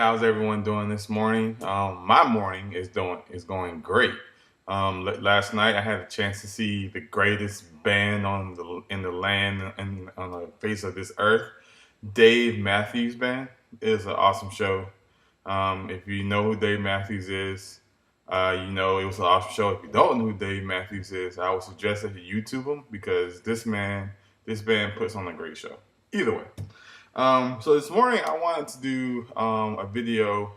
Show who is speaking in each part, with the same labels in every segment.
Speaker 1: how's everyone doing this morning? My morning is going great. Last night I had a chance to see the greatest band in the land and on the face of this earth. Dave Matthews Band is an awesome show. If you know who Dave Matthews is, you know it was an awesome show. If you don't know who Dave Matthews is, I would suggest that you YouTube him because this band puts on a great show. Either way. So this morning I wanted to do a video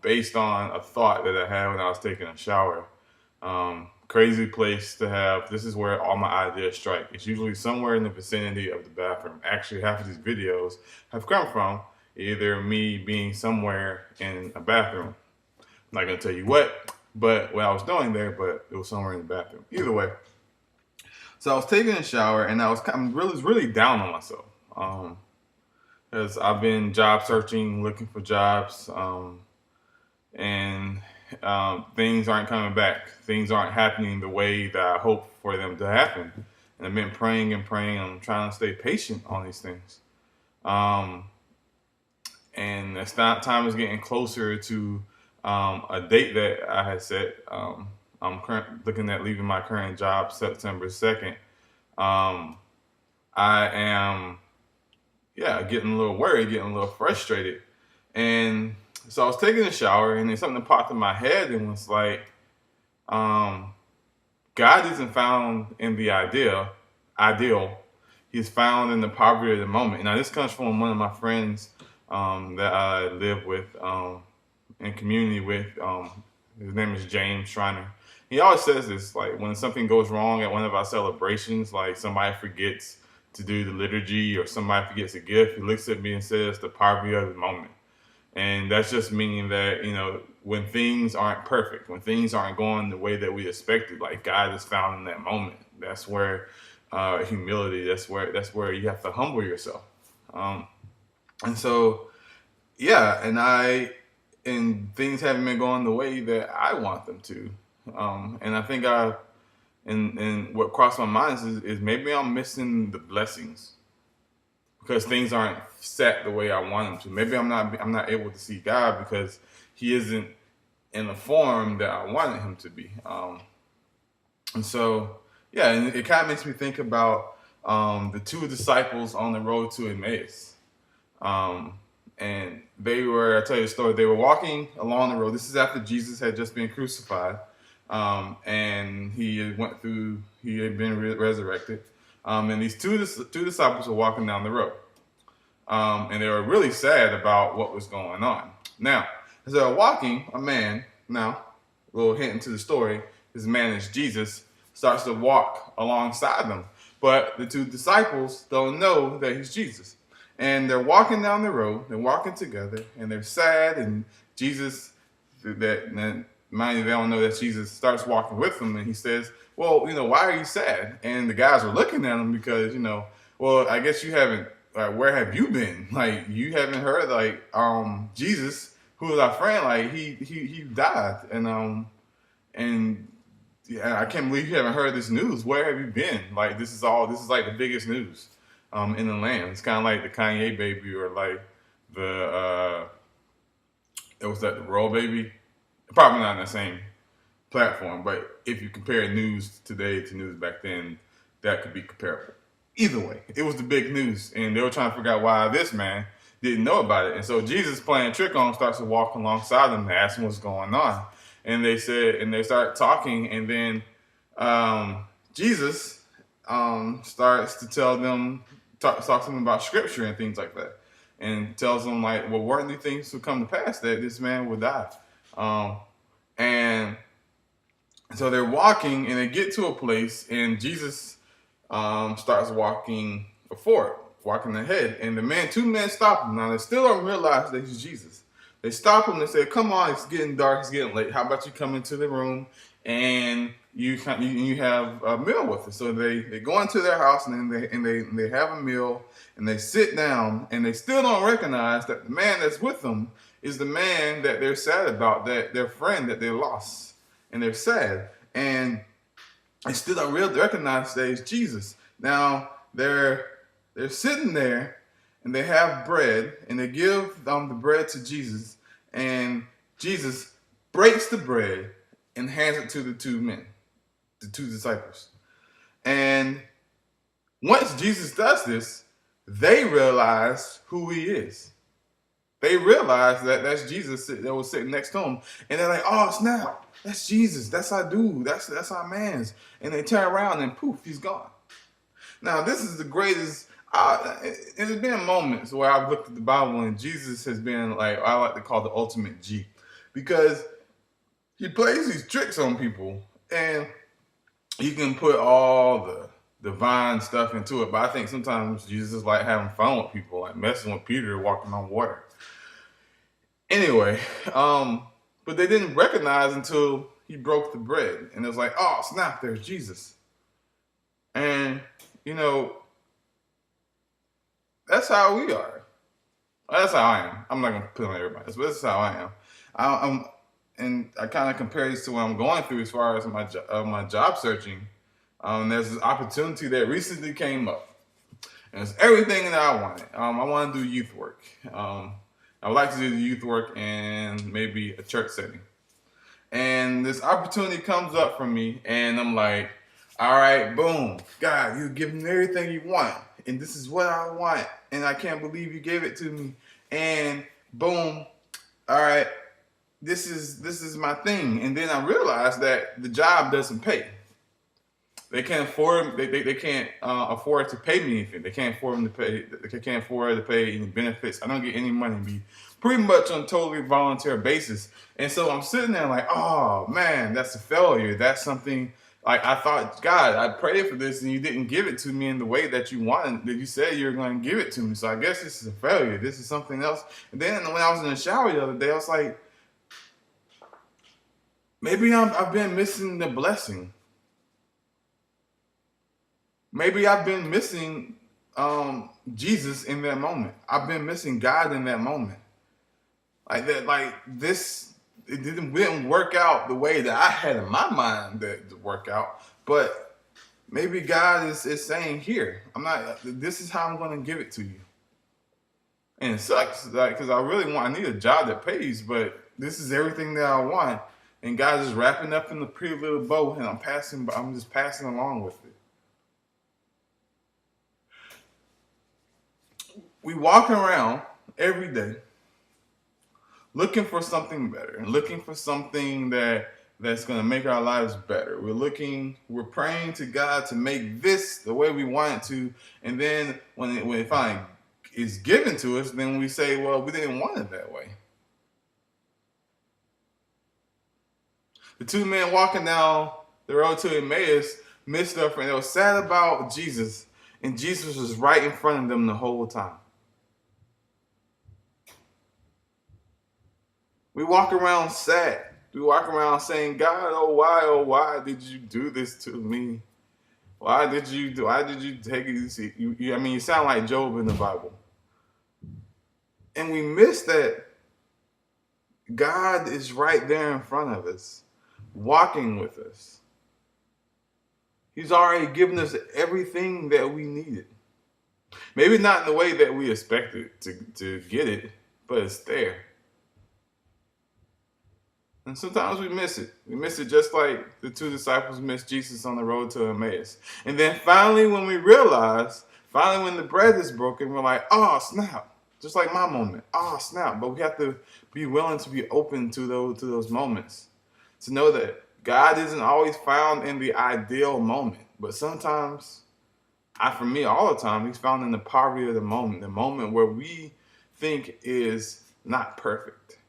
Speaker 1: based on a thought that I had when I was taking a shower. Crazy place to have. This is where all my ideas strike. It's usually somewhere in the vicinity of the bathroom. Actually, half of these videos have come from either me being somewhere in a bathroom. I'm not gonna tell you what I was doing there, but it was somewhere in the bathroom. Either way. So I was taking a shower and I was really down on myself. Because I've been job searching, looking for jobs, and things aren't coming back. Things aren't happening the way that I hope for them to happen. And I've been praying and praying. I'm trying to stay patient on these things. And as time is getting closer to a date that I had set. I'm looking at leaving my current job September 2nd. I am getting a little worried, getting a little frustrated. And so I was taking a shower and then something popped in my head and was like, God isn't found in the ideal. He's found in the poverty of the moment. Now this comes from one of my friends that I live with, in community with. His name is James Shriner. He always says this, like when something goes wrong at one of our celebrations, like somebody forgets to do the liturgy or somebody forgets a gift, he looks at me and says the poverty of the moment. And that's just meaning that, when things aren't perfect, when things aren't going the way that we expected, like God is found in that moment. That's where humility, that's where you have to humble yourself. And so, and things haven't been going the way that I want them to. And I think and what crossed my mind is maybe I'm missing the blessings because things aren't set the way I want them to. Maybe I'm not able to see God because He isn't in the form that I wanted Him to be. And so, and it kind of makes me think about the two disciples on the road to Emmaus. And I'll tell you the story, they were walking along the road. This is after Jesus had just been crucified. And he had been resurrected. And these two disciples were walking down the road. And they were really sad about what was going on. Now, as they were walking, a man, now, a little hint into the story, this man is Jesus, starts to walk alongside them. But the two disciples don't know that he's Jesus. And they're walking down the road, they're walking together, and they're sad, and Jesus, mind you, they don't know that Jesus starts walking with them, and he says, well, why are you sad? And the guys are looking at him because, well, I guess you haven't, where have you been? Like, you haven't heard, like, Jesus, who is our friend, like, he died, and I can't believe you haven't heard this news. Where have you been? Like, this is like the biggest news in the land. It's kind of like the Kanye baby or like the Royal baby. Probably not on the same platform, but if you compare news today to news back then, that could be comparable. Either way, it was the big news, and they were trying to figure out why this man didn't know about it. And so Jesus, playing trick on him, starts to walk alongside them and ask him what's going on. And they start talking, and then Jesus starts to talk to them about scripture and things like that, and tells them like, well, weren't these things to come to pass that this man would die? And so they're walking, and they get to a place, and Jesus starts walking ahead, and two men stop him. Now they still don't realize that he's Jesus. They stop him and say, "Come on, it's getting dark, it's getting late. How about you come into the room and you have a meal with us?" So they go into their house, and they have a meal, and they sit down, and they still don't recognize that the man that's with them is the man that they're sad about, that their friend that they lost, and they're sad, and they still don't really recognize that it's Jesus. Now they're sitting there, and they have bread, and they give the bread to Jesus, And Jesus breaks the bread and hands it to the two men, the two disciples. And once Jesus does this, they realize who he is. They realize that that's Jesus that was sitting next to him. And they're like, oh, snap, that's Jesus. That's our dude. That's our man's. And they turn around and poof, he's gone. Now, this is the greatest. There's been moments where I've looked at the Bible and Jesus has been like, I like to call the ultimate G. Because he plays these tricks on people. And you can put all the divine stuff into it. But I think sometimes Jesus is like having fun with people, like messing with Peter walking on water. Anyway, but they didn't recognize until he broke the bread. And it was like, oh, snap, there's Jesus. And, you know, that's how we are. That's how I am. I'm not going to put on everybody else, but that's how I am. And I kind of compare this to what I'm going through as far as my job searching. There's this opportunity that recently came up. And it's everything that I wanted. I want to do youth work. I would like to do the youth work in maybe a church setting. And this opportunity comes up for me, and I'm like, all right, boom. God, you give me everything you want. And this is what I want. And I can't believe you gave it to me. And boom, all right, this is my thing. And then I realized that the job doesn't pay. They can't afford. They can't afford to pay me anything. They can't afford to pay. They can't afford to pay any benefits. I don't get any money. Be pretty much on a totally volunteer basis. And so I'm sitting there like, oh man, that's a failure. That's something like I thought. God, I prayed for this, and you didn't give it to me in the way that you wanted. That you said you were going to give it to me. So I guess this is a failure. This is something else. And then when I was in the shower the other day, I was like, maybe I've been missing the blessing. Maybe I've been missing Jesus in that moment. I've been missing God in that moment. Like that, like this, it didn't work out the way that I had in my mind that to work out. But maybe God is saying, here, this is how I'm going to give it to you. And it sucks, like, because I need a job that pays, but this is everything that I want. And God's just wrapping up in the pretty little bow, and I'm just passing along with it. We walk around every day looking for something better and looking for something that's going to make our lives better. We're praying to God to make this the way we want it to. And then when it finally is given to us, then we say, well, we didn't want it that way. The two men walking down the road to Emmaus missed their friend. They were sad about Jesus, and Jesus was right in front of them the whole time. We walk around sad. We walk around saying, God, oh why did you do this to me? Why did you take it? You sound like Job in the Bible. And we miss that God is right there in front of us, walking with us. He's already given us everything that we needed. Maybe not in the way that we expected to get it, but it's there. And sometimes we miss it. We miss it just like the two disciples missed Jesus on the road to Emmaus. And then finally, when we realize, when the bread is broken, we're like, oh, snap. Just like my moment. Oh, snap. But we have to be willing to be open to those moments. To know that God isn't always found in the ideal moment. But sometimes, for me, all the time, he's found in the poverty of the moment where we think is not perfect.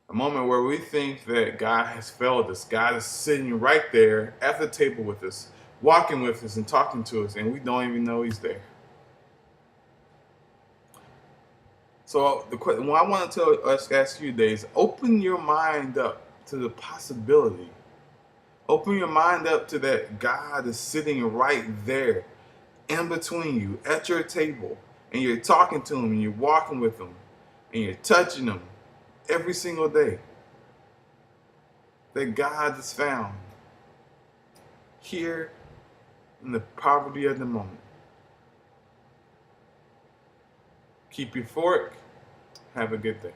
Speaker 1: A moment where we think that God has failed us. God is sitting right there at the table with us, walking with us and talking to us, and we don't even know he's there. So what I want to ask you today is open your mind up to the possibility. Open your mind up to that God is sitting right there in between you at your table, and you're talking to him and you're walking with him and you're touching him every single day. That God is found here in the poverty of the moment. Keep your fork. Have a good day.